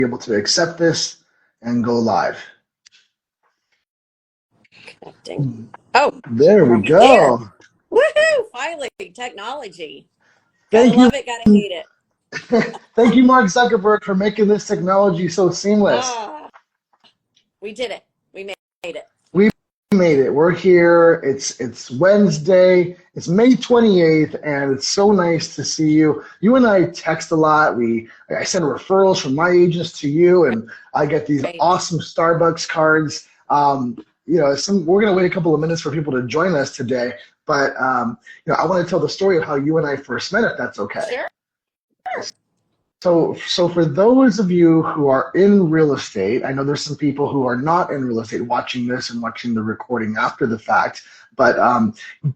able to accept this and go live. Connecting. Oh, There we go. there. Woohoo! Finally, technology. Gotta Thank you. love it, gotta hate it. Thank you, Mark Zuckerberg, for making this technology so seamless. Ah, we did it. We made it. We made it. We're here. It's Wednesday. It's May 28th, and it's so nice to see you. You and I text a lot. I send referrals from my agents to you, and I get these awesome Starbucks cards. We're gonna wait a couple of minutes for people to join us today, but I want to tell the story of how you and I first met, if that's okay. Sure. So for those of you who are in real estate, I know there's some people who are not in real estate watching this and watching the recording after the fact, but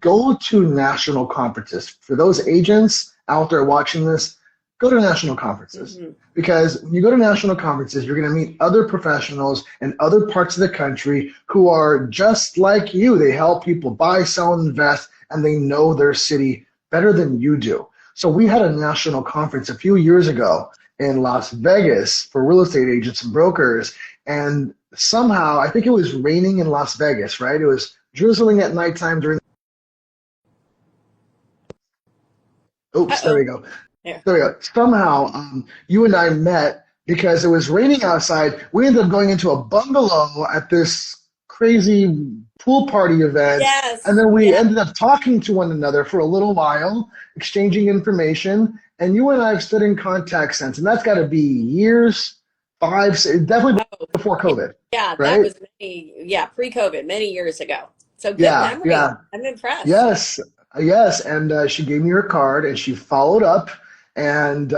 go to national conferences. For those agents out there watching this, go to national conferences. Mm-hmm. Because when you go to national conferences, you're going to meet other professionals in other parts of the country who are just like you. They help people buy, sell, invest, and they know their city better than you do. So we had a national conference a few years ago in Las Vegas for real estate agents and brokers. And somehow, I think it was raining in Las Vegas, right? It was drizzling at nighttime during. Oops, there we go. Yeah. There we go. Somehow, you and I met because it was raining outside. We ended up going into a bungalow at this crazy pool party event. Yes. And then we ended up talking to one another for a little while, exchanging information. And you and I have stood in contact since. And that's got to be years, definitely before COVID. Yeah, right? That was pre-COVID, many years ago. So good memory. Yeah. I'm impressed. Yes. And she gave me her card and she followed up. And,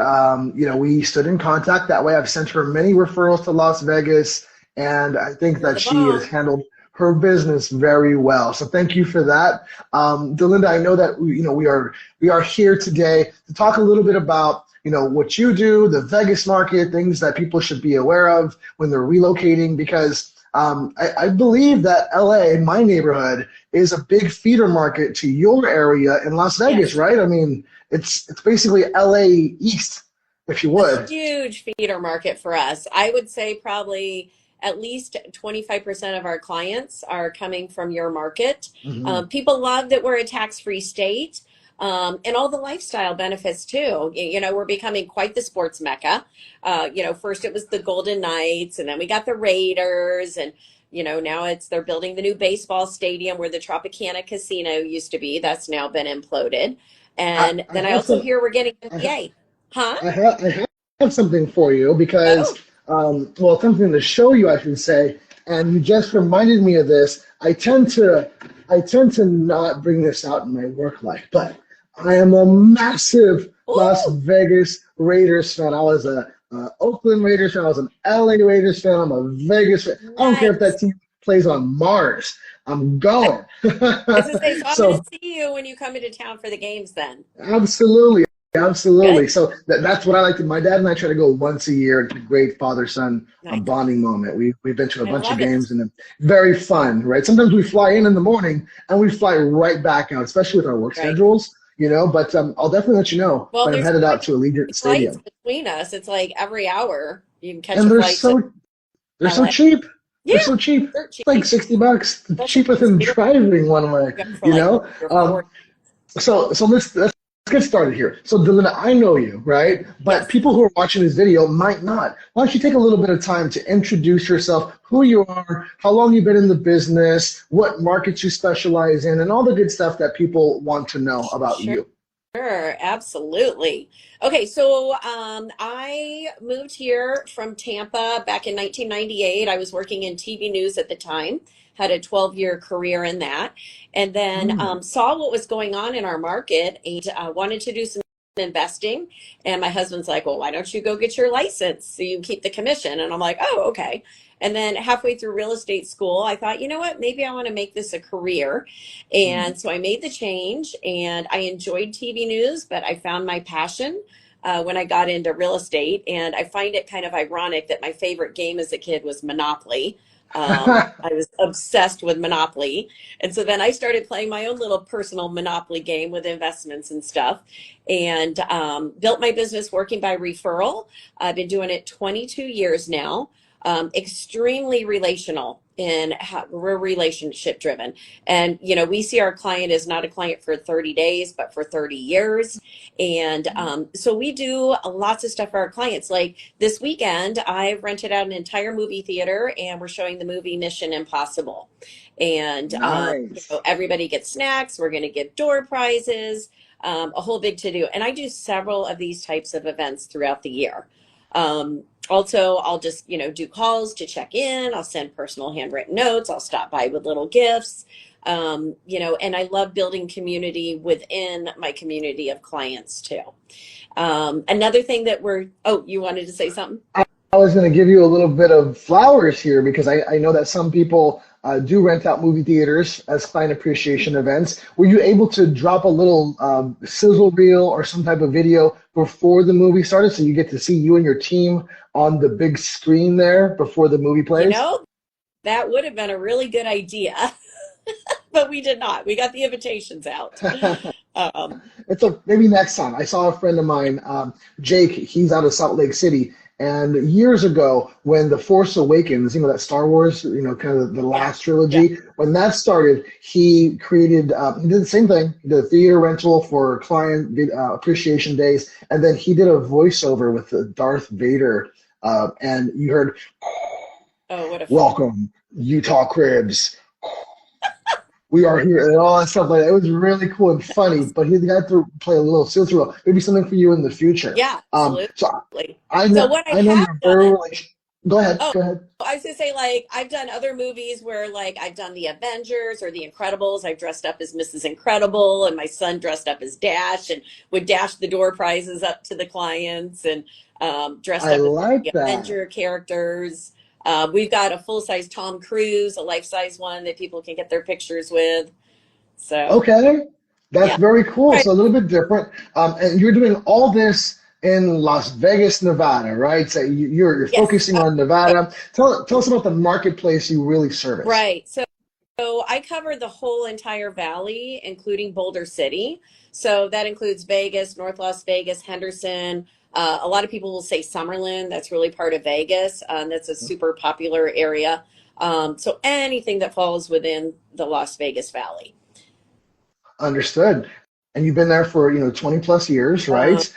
we stood in contact that way. I've sent her many referrals to Las Vegas. And I think that she has handled her business very well. So thank you for that. Delinda, I know that we are here today to talk a little bit about what you do, the Vegas market, things that people should be aware of when they're relocating, because I believe that LA, in my neighborhood, is a big feeder market to your area in Las Vegas, right? I mean, it's basically LA East, if you would. It's a huge feeder market for us. I would say probably at least 25% of our clients are coming from your market. Mm-hmm. People love that we're a tax-free state, and all the lifestyle benefits too. We're becoming quite the sports mecca. First it was the Golden Knights, and then we got the Raiders, and now they're building the new baseball stadium where the Tropicana Casino used to be. That's now been imploded. And then I also hear we're getting NBA. I have something for you because. Something to show you, I should say, and you just reminded me of this. I tend to not bring this out in my work life, but I am a massive Las Vegas Raiders fan. I was a Oakland Raiders fan. I was an LA Raiders fan. I'm a Vegas fan. I don't care if that team plays on Mars. I'm going. So I'm going to see you when you come into town for the games then. Absolutely. Good. So that's what I like to. My dad and I try to go once a year. It's a great father-son bonding moment. We've been to a bunch of games and it's very fun, right? Sometimes we fly in the morning and we fly right back out, especially with our work schedules, But I'll definitely let you know when I'm headed out to Allegiant Stadium. Between us, it's like every hour you can catch and a flight. They're so cheap. Yeah, they're so cheap. It's like $60. It's cheaper than driving one way. So let's get started here. So Delinda, I know you, right? But people who are watching this video might not. Why don't you take a little bit of time to introduce yourself, who you are, how long you've been in the business, what markets you specialize in, and all the good stuff that people want to know about you. Sure, absolutely. Okay, so I moved here from Tampa back in 1998. I was working in TV news at the time, had a 12-year career in that, and then saw what was going on in our market and wanted to do some investing. And my husband's like, well, why don't you go get your license so you can keep the commission? And I'm like, oh, okay. And then halfway through real estate school, I thought, you know what, maybe I want to make this a career. And so I made the change, and I enjoyed TV news, but I found my passion when I got into real estate. And I find it kind of ironic that my favorite game as a kid was Monopoly. I was obsessed with Monopoly. And so then I started playing my own little personal Monopoly game with investments and stuff, and built my business working by referral. I've been doing it 22 years now. Extremely relational and we're relationship driven. And, we see our client as not a client for 30 days, but for 30 years. And so we do lots of stuff for our clients. Like this weekend, I rented out an entire movie theater and we're showing the movie Mission Impossible. And, Nice. everybody gets snacks. We're going to give door prizes, a whole big to do. And I do several of these types of events throughout the year. Also, I'll just, do calls to check in. I'll send personal handwritten notes. I'll stop by with little gifts. And I love building community within my community of clients too. Another thing that you wanted to say something? I was going to give you a little bit of flowers here because I know that some people do rent out movie theaters as client appreciation events. Were you able to drop a little sizzle reel or some type of video before the movie started so you get to see you and your team on the big screen there before the movie plays? That would have been a really good idea, but we did not. We got the invitations out. Maybe next time. I saw a friend of mine, Jake. He's out of Salt Lake City, and years ago when The Force Awakens, that Star Wars, kind of the last trilogy, when that started, he created. He did the same thing. He did a theater rental for client appreciation days, and then he did a voiceover with Darth Vader, and you heard, "Oh, what a welcome, Utah Cribs. We are here," and all that stuff like that. It was really cool and funny, but he got to play a little sizzle. Maybe something for you in the future. Yeah, absolutely. So what I know have you're very done. Go ahead. Oh, Go ahead. I was gonna say, like, I've done other movies where, like, I've done the Avengers or the Incredibles. I've dressed up as Mrs. Incredible, and my son dressed up as Dash and would dash the door prizes up to the clients, and dressed I up as like the that. Avenger characters. We've got a full-size Tom Cruise, a life-size one that people can get their pictures with. So, Okay, that's yeah. very cool. Right. So a little bit different. And you're doing all this in Las Vegas, Nevada, right? So you're Yes. focusing on Nevada. Tell us about the marketplace you really service. Right. So I cover the whole entire valley, including Boulder City. So that includes Vegas, North Las Vegas, Henderson. A lot of people will say Summerlin. That's really part of Vegas. That's a super popular area. So anything that falls within the Las Vegas Valley. Understood. And you've been there for 20 plus years, Um, right?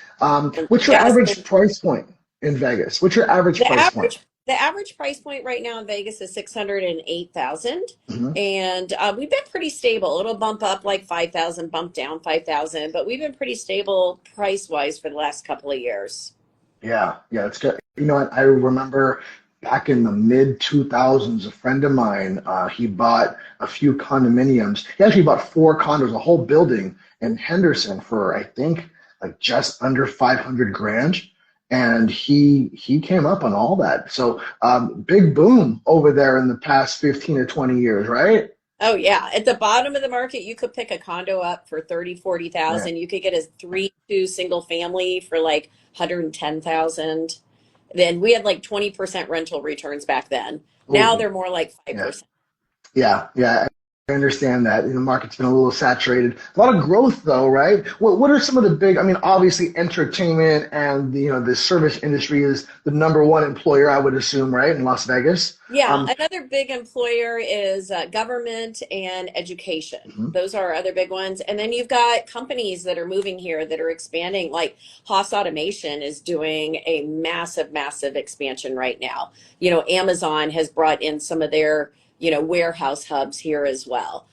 What's your yes, average price point in Vegas? What's your average the price point? average the average price point right now in Vegas is 608,000, Hmm. and we've been pretty stable. It'll bump up like 5,000, bump down 5,000, but we've been pretty stable price wise for the last couple of years. Yeah, it's good. You know what? I remember back in the mid 2000s, a friend of mine, he bought a few condominiums. He actually bought four condos, a whole building in Henderson for I think like just under 500 grand. And he came up on all that. So big boom over there in the past 15 to 20 years, right? Oh yeah, at the bottom of the market, you could pick a condo up for 30, Right. 40,000. You could get a 3-2 single family for like 110,000. Then we had like 20% rental returns back then. Now Ooh, they're more like yeah. 5%. Yeah. I understand that. The market's been a little saturated. A lot of growth, though, right? What are some of the big? I mean, obviously, entertainment and the service industry is the number one employer, I would assume, right, in Las Vegas. Yeah, another big employer is government and education. Mhm. Those are our other big ones. And then you've got companies that are moving here that are expanding. Like Haas Automation is doing a massive, massive expansion right now. Amazon has brought in some of their, warehouse hubs here as well.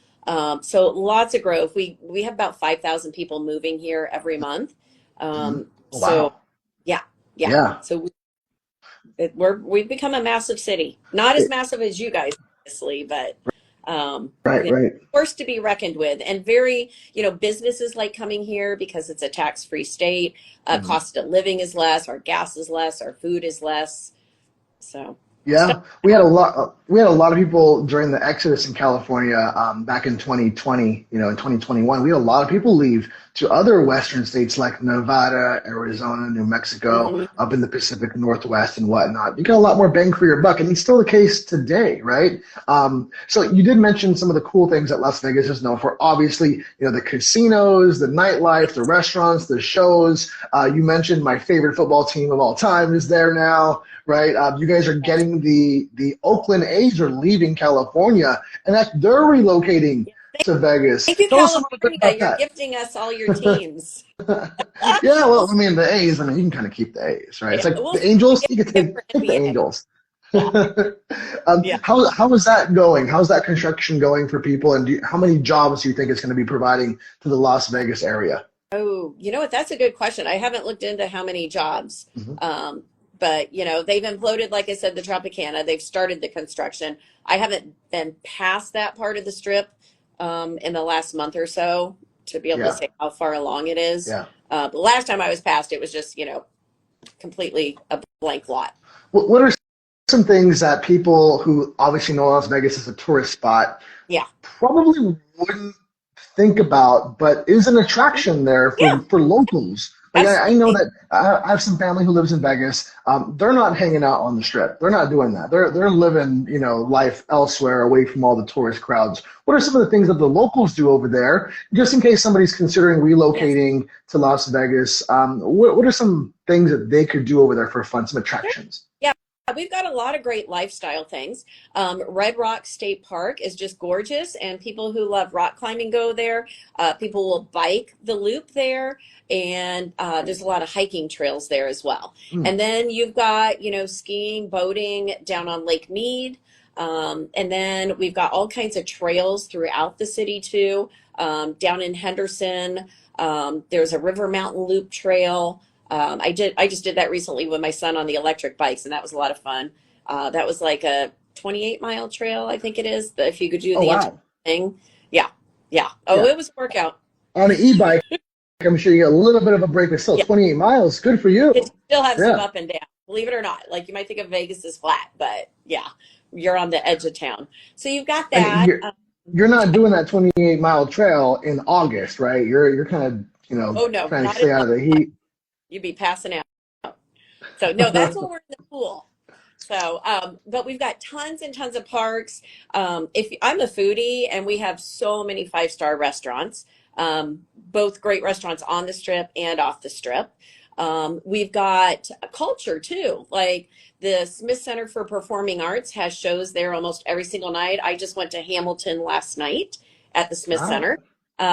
So lots of growth. We have about 5,000 people moving here every month. Mhm. So Wow. yeah, yeah. Yeah. So we've become a massive city, not as massive as you guys, obviously, but Right. Right. force to be reckoned with, and very, businesses like coming here because it's a tax-free state. Mhm. Cost of living is less, our gas is less, our food is less. So stuff. Yeah, we had a lot. We had a lot of people during the exodus in California back in 2020. In 2021, we had a lot of people leave to other Western states like Nevada, Arizona, New Mexico, Hmm. up in the Pacific Northwest and whatnot. You get a lot more bang for your buck, and it's still the case today, right? So you did mention some of the cool things that Las Vegas is known for. Obviously, the casinos, the nightlife, the restaurants, the shows. You mentioned my favorite football team of all time is there now, right? You guys are getting the Oakland A's are leaving California, and they're relocating to Vegas. Thank you, Tell us a little bit California. about You're that. gifting us all your teams. Yeah, well, We'll, I mean, the A's, I mean, you can kind of keep the A's, right? It's yeah, like we'll the see Angels, if you can we get for take the NBA. Angels. Yeah, yeah. How is that going? How's that construction going for people? And how many jobs do you think it's going to be providing to the Las Vegas area? Oh, you know what? That's a good question. I haven't looked into how many jobs. Hmm. But they've imploded, like I said, the Tropicana. They've started the construction. I haven't been past that part of the strip in the last month or so to be able to Yeah, say how far along it is. yeah. The last time I was past, it was just, completely a blank lot. What are some things that people who obviously know Las Vegas as a tourist spot Yeah. probably wouldn't think about, but is an attraction there Yeah, for locals? Like I know absolutely. that I have some family who lives in Vegas. They're not hanging out on the strip. They're not doing that. They're living, life elsewhere away from all the tourist crowds. What are some of the things that the locals do over there, just in case somebody's considering Yes. relocating to Las Vegas? What are some things that they could do over there for fun, some attractions? Yeah, we've got a lot of great lifestyle things. Red Rock State Park is just gorgeous, and people who love rock climbing go there. People will bike the loop there, and there's a lot of hiking trails there as well. Hmm. And then you've got, skiing, boating down on Lake Mead. And then we've got all kinds of trails throughout the city too. Down in Henderson, there's a River Mountain Loop trail. I just did that recently with my son on the electric bikes, and that was a lot of fun. That was like a 28-mile trail, I think it is. If you could do Oh, the entire wow. thing, yeah, yeah. Oh, Yeah. it was a workout. On an e-bike, I'm sure you get a little bit of a break, but still Yeah, 28 miles. Good for you. it still has some Yeah. up and down. Believe it or not, like you might think of Vegas as flat, but yeah, you're on the edge of town. So you've got And that. you're not doing that 28-mile trail in August, right? You're kind of, Oh no, trying to not in stay out of the August. heat. You'd be passing out. So no, that's when we're in the pool. So, but we've got tons and tons of parks. If I'm a foodie, and we have so many five-star restaurants, both great restaurants on the strip and off the strip. We've got a culture too, like the Smith Center for Performing Arts has shows there almost every single night. I just went to Hamilton last night at the Smith Ah, Center.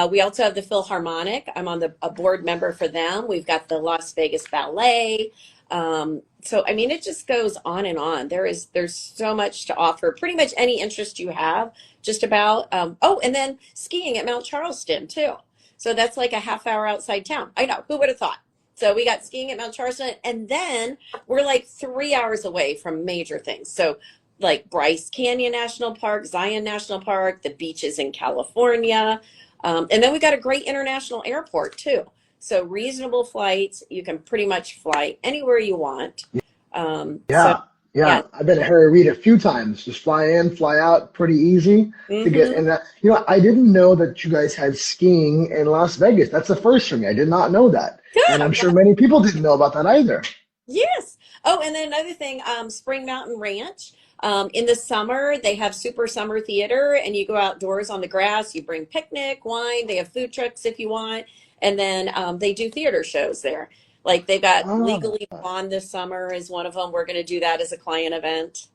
We also have the Philharmonic. I'm on a board member for them. We've got the Las Vegas Ballet. So I mean, it just goes on and on. There's so much to offer. Pretty much any interest you have, just about. Oh, and then skiing at Mount Charleston too. So that's like a half hour outside town. I know, who would have thought? So we got skiing at Mount Charleston, and then we're like 3 hours away from major things. So like Bryce Canyon National Park, Zion National Park, the beaches in California. And then we got a great international airport too. So reasonable flights. You can pretty much fly anywhere you want. So yeah, yeah. yeah. I've been to Harry Reid a few times. Just fly in, fly out, pretty easy to get. Hmm. And I didn't know that you guys had skiing in Las Vegas. That's the first for me. I did not know that, Good. and I'm I'm sure glad. many people didn't know about that either. Yes. Oh, and then another thing, Spring Mountain Ranch. In the summer, they have super summer theater, and you go outdoors on the grass. You bring picnic, wine. They have food trucks if you want, and then they do theater shows there. Like they've got Ah. Legally Blonde this summer is one of them. We're going to do that as a client event.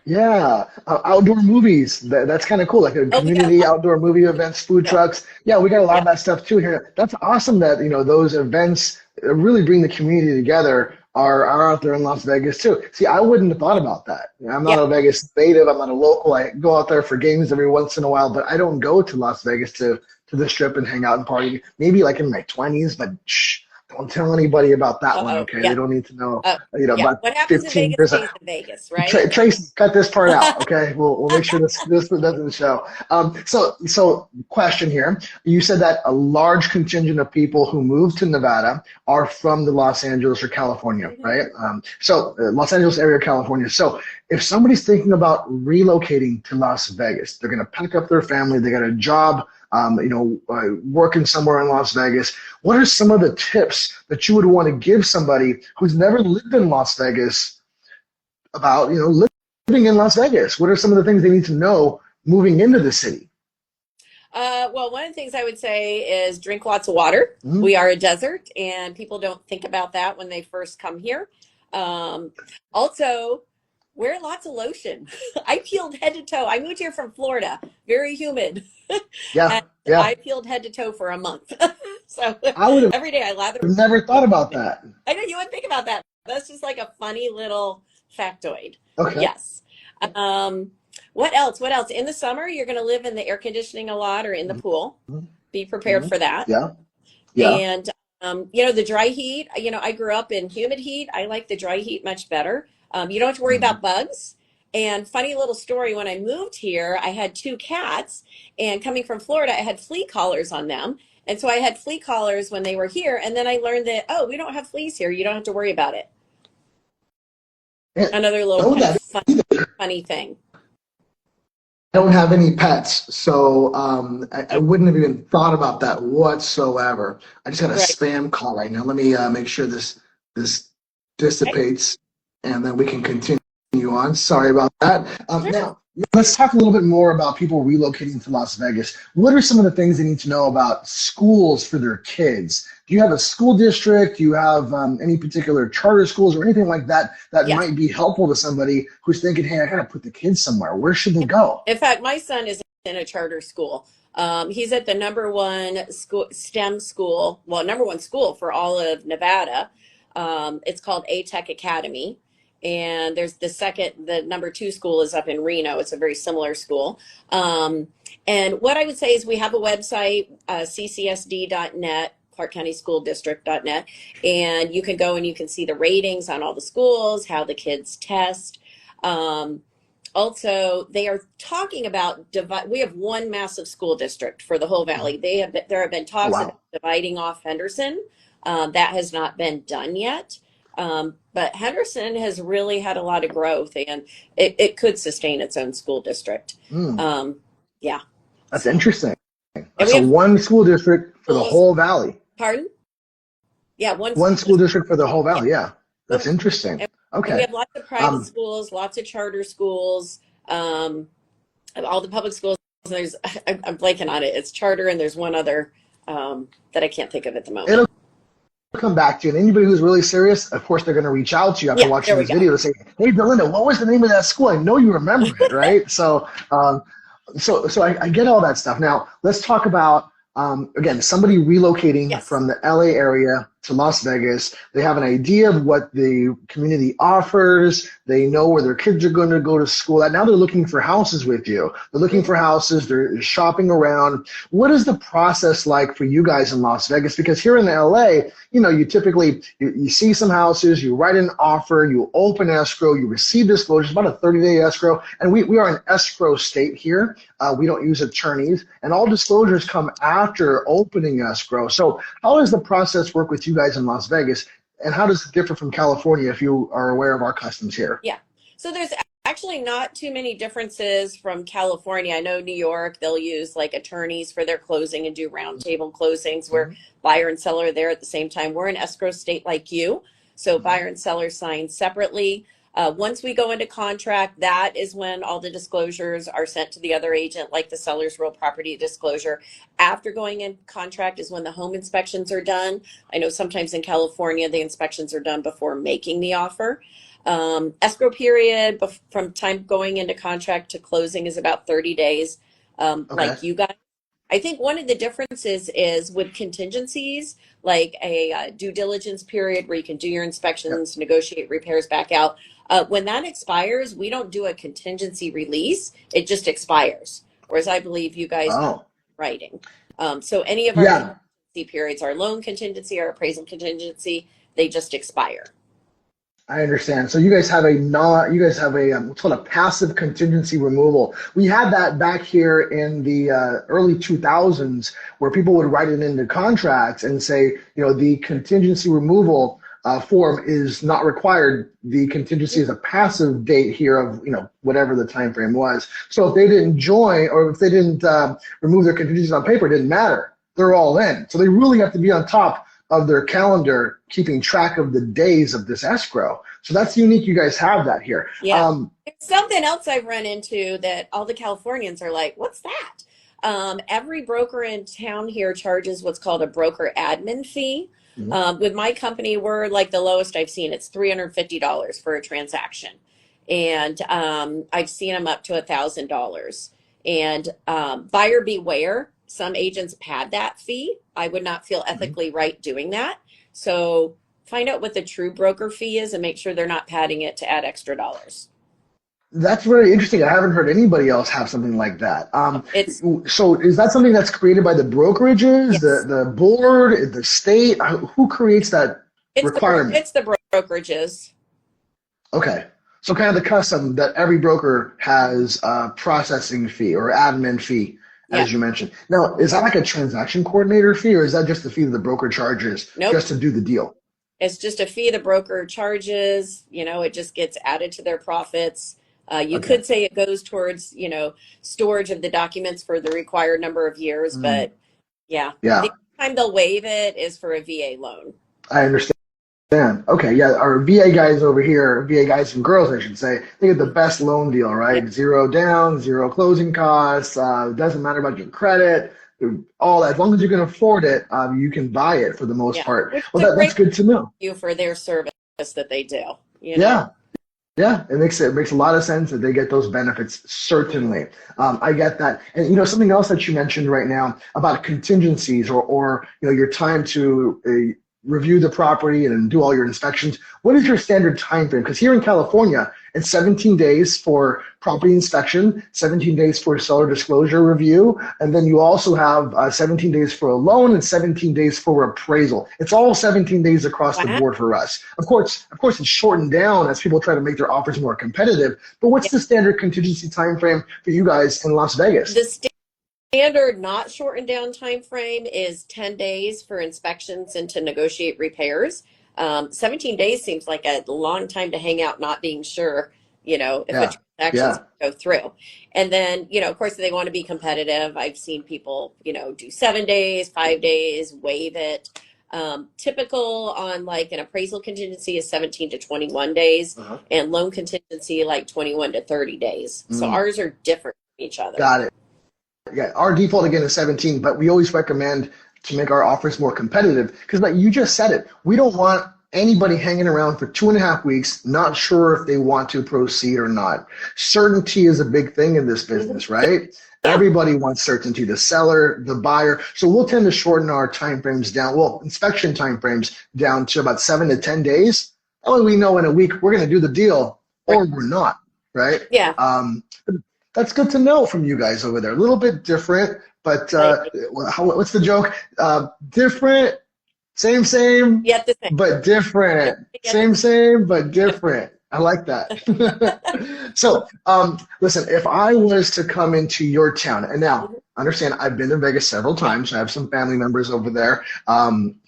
Yeah, outdoor movies. That's kind of cool. Like a Oh, we got community outdoor movie events, food yeah, trucks. Yeah, we got a lot yeah, of that stuff too here. That's awesome that, those events really bring the community together are out there in Las Vegas too. See, I wouldn't have thought about that. I'm not yeah. a Vegas native. I'm not a local. I go out there for games every once in a while, but I don't go to Las Vegas to the strip and hang out and party. Maybe like in my 20s, but shh, don't tell anybody about that one, Uh-oh. okay? They Yeah. don't need to know, Uh, yeah. about What happens in Vegas 15%. stays in Vegas, right? Tracy, cut this part out, okay? We'll make sure this doesn't show. So question here. You said that a large contingent of people who move to Nevada are from the Los Angeles or California, Mhm. right? Los Angeles area, California. So if somebody's thinking about relocating to Las Vegas, they're going to pack up their family. They got a job working somewhere in Las Vegas, what are some of the tips that you would want to give somebody who's never lived in Las Vegas about, living in Las Vegas? What are some of the things they need to know moving into the city? Well, one of the things I would say is drink lots of water. Mm-hmm. We are a desert, and people don't think about that when they first come here. Also, wear lots of lotion. I peeled head to toe. I moved here from Florida, very humid, Yeah, and yeah. I peeled head to toe for a month. So I would have every day I lather. never thought about that. I know you wouldn't think about that. That's just like a funny little factoid. Okay. Yes. Um, what else? What else? In the summer, you're going to live in the air conditioning a lot or in the pool. Be prepared Mm-hmm. for that. Yeah, yeah. And, the dry heat, I grew up in humid heat. I like the dry heat much better. You don't have to worry Mm-hmm. about bugs. And funny little story, when I moved here, I had two cats, and coming from Florida, I had flea collars on them. And so I had flea collars when they were here. And then I learned that, oh, we don't have fleas here. You don't have to worry about it. Another little kind of funny thing. I don't have any pets, so I wouldn't have even thought about that whatsoever. I just got a Right. spam call right now. Let me make sure this dissipates, and then we can continue on. Sorry about that. Sure. Now, let's talk a little bit more about people relocating to Las Vegas. What are some of the things they need to know about schools for their kids? Do you have a school district? Do you have any particular charter schools or anything like that Yeah. might be helpful to somebody who's thinking, hey, I got to put the kids somewhere. Where should they go? In fact, my son is in a charter school. He's at the number one school, STEM school, well, number one school for all of Nevada. It's called A Tech Academy. And there's the number two school is up in Reno. It's a very similar school. And what I would say is we have a website, ccsd.net, Clark County School District.net, and you can go and you can see the ratings on all the schools, how the kids test. Also, they are talking about we have one massive school district for the whole valley. There have been talks about dividing off Henderson. That has not been done yet. But Henderson has really had a lot of growth, and it could sustain its own school district. Yeah. That's interesting. And So one school district for the whole valley. Pardon? Yeah, one school district for the whole valley. Yeah, that's interesting. Okay. And we have lots of private schools, lots of charter schools, all the public schools. There's I'm blanking on it. It's charter, and there's one other that I can't think of at the moment. It'll come back to you. And anybody who's really serious, of course, they're going to reach out to you after watching this video to say, "Hey, Delinda, what was the name of that school? I know you remember it, right?" So, I get all that stuff. Now, let's talk about again, somebody relocating from the LA area to Las Vegas. They have an idea of what the community offers. They know where their kids are going to go to school at. Now they're looking for houses with you. They're looking for houses. They're shopping around. What is the process like for you guys in Las Vegas? Because here in LA, you typically, you see some houses, you write an offer, you open escrow, you receive disclosures, about a 30-day escrow. And we are an escrow state here. We don't use attorneys. And all disclosures come after opening escrow. So how does the process work with you guys in Las Vegas, and how does it differ from California if you are aware of our customs here? Yeah, so there's actually not too many differences from California. I know New York, they'll use like attorneys for their closing and do roundtable closings where buyer and seller are there at the same time. We're an escrow state like you, so buyer and seller sign separately. Once we go into contract, that is when all the disclosures are sent to the other agent, like the seller's real property disclosure. After going in contract is when the home inspections are done. I know sometimes in California, the inspections are done before making the offer. Escrow period from time going into contract to closing is about 30 days, like you guys. I think one of the differences is with contingencies, like a due diligence period where you can do your inspections, negotiate repairs back out. When that expires, we don't do a contingency release. It just expires. Whereas I believe you guys are writing. So any of our contingency periods, our loan contingency, our appraisal contingency, they just expire. I understand. So you guys have what's called a passive contingency removal. We had that back here in the early 2000s, where people would write it into contracts and say, the contingency removal form is not required. The contingency is a passive date here of whatever the time frame was. So if they didn't join or if they didn't remove their contingencies on paper, it didn't matter. They're all in. So they really have to be on top of their calendar, keeping track of the days of this escrow. So that's unique. You guys have that here. Yeah. It's something else I've run into that all the Californians are like, what's that? Every broker in town here charges what's called a broker admin fee. With my company, we're like the lowest I've seen. It's $350 for a transaction. And I've seen them up to $1,000. And buyer beware. Some agents pad that fee. I would not feel ethically right doing that. So find out what the true broker fee is and make sure they're not padding it to add extra dollars. That's very interesting. I haven't heard anybody else have something like that. So is that something that's created by the brokerages, Yes. the board, the state? Who creates that requirement? It's the brokerages. Okay. So kind of the custom that every broker has a processing fee or admin fee, as you mentioned. Now, is that like a transaction coordinator fee, or is that just the fee that the broker charges just to do the deal? It's just a fee the broker charges. It just gets added to their profits. You could say it goes towards, storage of the documents for the required number of years, but the only time they'll waive it is for a VA loan. I understand. Okay, our VA guys over here, VA guys and girls, I should say, they get the best loan deal, right? Yeah. 0 down, 0 closing costs. Doesn't matter about your credit, all that. As long as you can afford it, you can buy it for the most part. Well, that's good to know. You for their service that they do. Yeah, it makes a lot of sense that they get those benefits. Certainly, I get that. And something else that you mentioned right now about contingencies or your time to review the property and do all your inspections. What is your standard time frame? Because here in California, it's 17 days for property inspection, 17 days for seller disclosure review, and then you also have 17 days for a loan and 17 days for appraisal. It's all 17 days across the board for us. Of course, it's shortened down as people try to make their offers more competitive. But what's the standard contingency time frame for you guys in Las Vegas? The standard not shortened down time frame is 10 days for inspections and to negotiate repairs. 17 days seems like a long time to hang out not being sure, if a transaction go through. And then, of course, they want to be competitive. I've seen people, do 7 days, 5 days, waive it. Typical on like an appraisal contingency is 17 to 21 days and loan contingency like 21 to 30 days. So ours are different from each other. Got it. Yeah, our default again is 17, but we always recommend to make our offers more competitive because like you just said it, we don't want anybody hanging around for 2.5 weeks, not sure if they want to proceed or not. Certainty is a big thing in this business, right? Everybody wants certainty, the seller, the buyer. So we'll tend to shorten our timeframes down, inspection timeframes down to about 7 to 10 days. That way we know in a week we're going to do the deal or we're not, right? Yeah. That's good to know from you guys over there. A little bit different, but what's the joke? Different, same, yet the same, but different. Same, but different. I like that. So, listen, if I was to come into your town, and now understand I've been to Vegas several times. I have some family members over there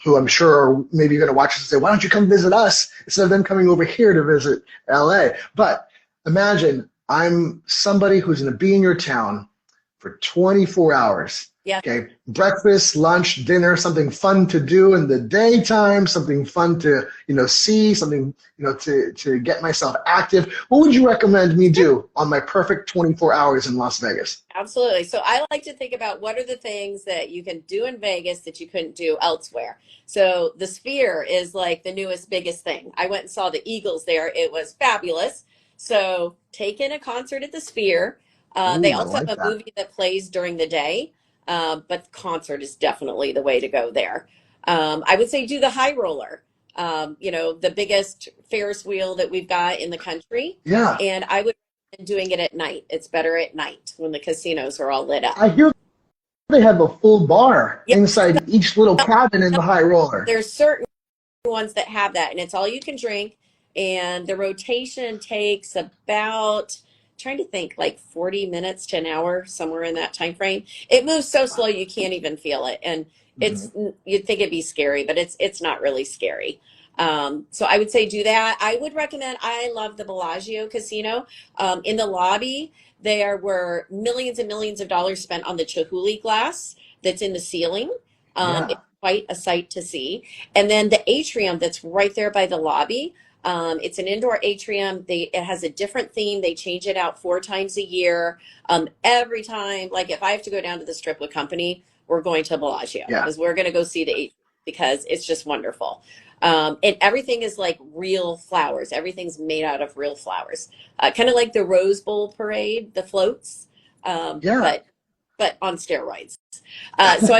who I'm sure are maybe going to watch this and say, why don't you come visit us instead of them coming over here to visit LA? But imagine I'm somebody who's going to be in your town for 24 hours. Yeah. Okay. Breakfast, lunch, dinner, something fun to do in the daytime, something fun to, see, something, to get myself active. What would you recommend me do on my perfect 24 hours in Las Vegas? Absolutely. So I like to think about what are the things that you can do in Vegas that you couldn't do elsewhere. So the Sphere is like the newest, biggest thing. I went and saw the Eagles there. It was fabulous. So take in a concert at the Sphere. They also have a movie that plays during the day. But the concert is definitely the way to go there. I would say do the high roller, the biggest Ferris wheel that we've got in the country. Yeah. And I would recommend doing it at night. It's better at night when the casinos are all lit up. I hear they have a full bar inside each little cabin in the high roller. There's certain ones that have that, and it's all you can drink. And the rotation takes about, trying to think, like 40 minutes to an hour, somewhere in that time frame. It moves so slow you can't even feel it, and it's you'd think it'd be scary, but it's not really scary. So I would say do that. I would recommend, I love the Bellagio Casino. In the lobby, there were millions and millions of dollars spent on the Chihuly glass that's in the ceiling. It's Yeah. quite a sight to see. And then the atrium that's right there by the lobby. It's an indoor atrium. It has a different theme. They change it out 4 times a year. Every time, like if I have to go down to the strip with company, we're going to Bellagio Yeah. because we're going to go see the atrium because it's just wonderful. And everything is like real flowers. Everything's made out of real flowers. Kind of like the Rose Bowl parade, the floats, Yeah. but on steroids. So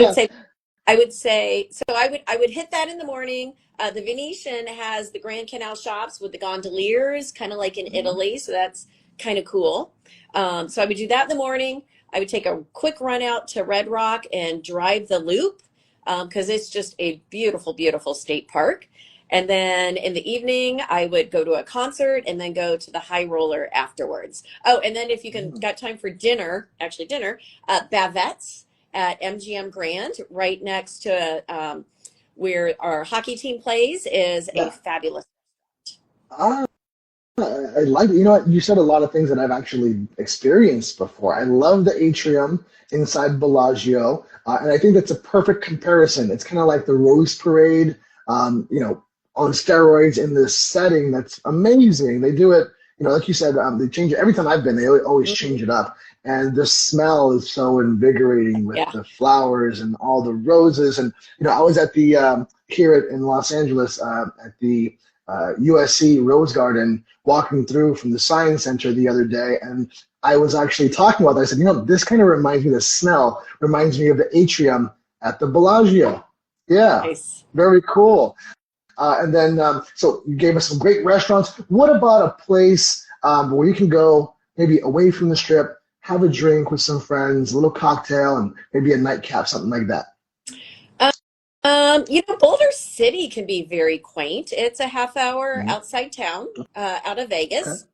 I would say so. I would hit that in the morning. The Venetian has the Grand Canal shops with the gondoliers, kind of like in Italy. So that's kind of cool. So I would do that in the morning. I would take a quick run out to Red Rock and drive the loop because it's just a beautiful, beautiful state park. And then in the evening, I would go to a concert and then go to the High Roller afterwards. Oh, and then if you got time for dinner, actually dinner, Bavette's at MGM Grand, right next to where our hockey team plays, is a Yeah. fabulous. Ah, I like it. You know what? You said a lot of things that I've actually experienced before. I love the atrium inside Bellagio, and I think that's a perfect comparison. It's kind of like the Rose Parade, on steroids in this setting. That's amazing. They do it, like you said, they change it every time I've been. They always change it up, and the smell is so invigorating with Yeah, the flowers and all the roses. And I was at the here in Los Angeles at the USC Rose Garden, walking through from the Science Center the other day, and I was actually talking about that. I said, this kind of reminds me, the smell reminds me of the atrium at the Bellagio. Yeah, nice. very cool. And then, so you gave us some great restaurants. What about a place where you can go maybe away from the strip, have a drink with some friends, a little cocktail, and maybe a nightcap, something like that? Boulder City can be very quaint. It's a half hour Mhm. outside town, out of Okay. Vegas.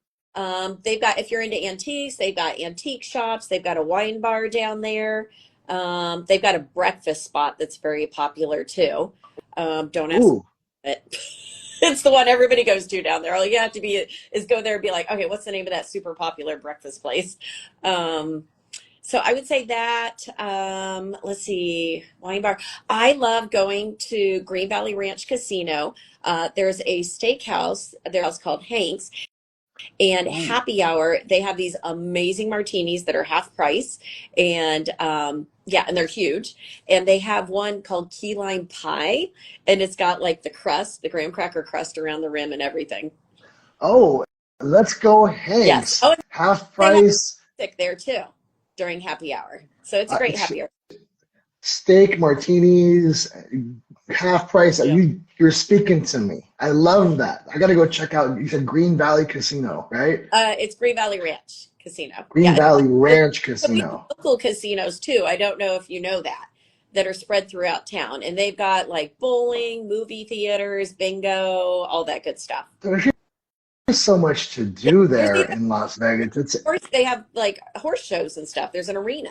They've got, if you're into antiques, they've got antique shops. They've got a wine bar down there. They've got a breakfast spot that's very popular too. Don't ask Ooh, it. It's the one everybody goes to down there. All you have to be is go there and be like, okay, what's the name of that super popular breakfast place? Um, so I would say that, let's see, wine bar. I love going to Green Valley Ranch Casino. There's a steakhouse, there's called Hank's, and ooh. happy hour. They have these amazing martinis that are half price, and yeah, and they're huge. And they have one called key lime pie, and it's got like the crust, the graham cracker crust around the rim and everything. Oh, let's go Yes. Hanks. Oh, and Half they have price. music there too during happy hour. So it's a Uh, great happy hour. Steak, martinis, half price. Yeah. You're speaking to me. I love that. I gotta go check out. You said Green Valley Casino, right? It's Green Valley Ranch Casino. Green Yeah. Valley Ranch So we have Casino. local casinos too. I don't know if you know that are spread throughout town. And they've got like bowling, movie theaters, bingo, all that good stuff. There's so much to Yeah, do there's there even in Las Vegas. horse, they have like horse shows and stuff. There's an arena.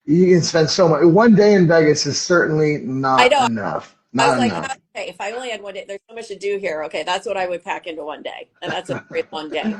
You can spend so much. One day in Vegas is certainly I not know. enough. I was Not like, enough. okay, if I only had one day, there's so much to do here. Okay, that's what I would pack into one day. And that's a very long day.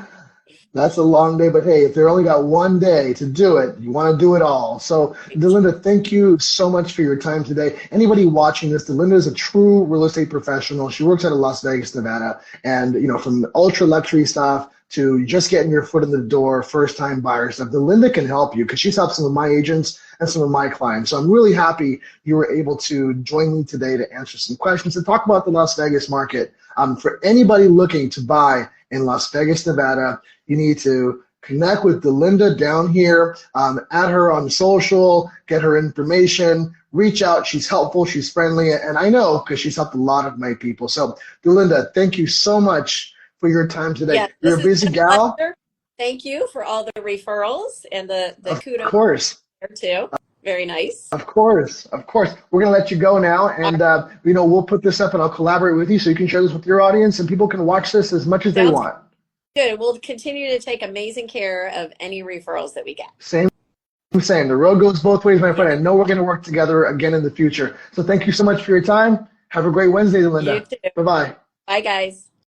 That's a long day, but hey, if they only got one day to do it, you want to do it all. So, Delinda, thank you so much for your time today. Anybody watching this, Delinda is a true real estate professional. She works out of Las Vegas, Nevada, and from ultra luxury stuff to just getting your foot in the door, first time buyer stuff. Delinda can help you because she's helped some of my agents and some of my clients. So I'm really happy you were able to join me today to answer some questions and talk about the Las Vegas market. For anybody looking to buy in Las Vegas, Nevada, you need to connect with Delinda down here, add her on social, get her information, reach out. She's helpful, she's friendly, and I know because she's helped a lot of my people. So, Delinda, thank you so much for your time today. Yeah, You're this a has busy been a gal? pleasure. Thank you for all the referrals and the Of kudos course. there too. Very nice. Of course, of course. We're gonna let you go now, All and right, we'll put this up, and I'll collaborate with you so you can share this with your audience, and people can watch this as much as they sounds want. good. We'll continue to take amazing care of any referrals that we get. Same, same. The road goes both ways, my Yeah. friend. I know we're gonna work together again in the future. So thank you so much for your time, Have a great Wednesday, You Linda. too. Bye bye. Bye, guys.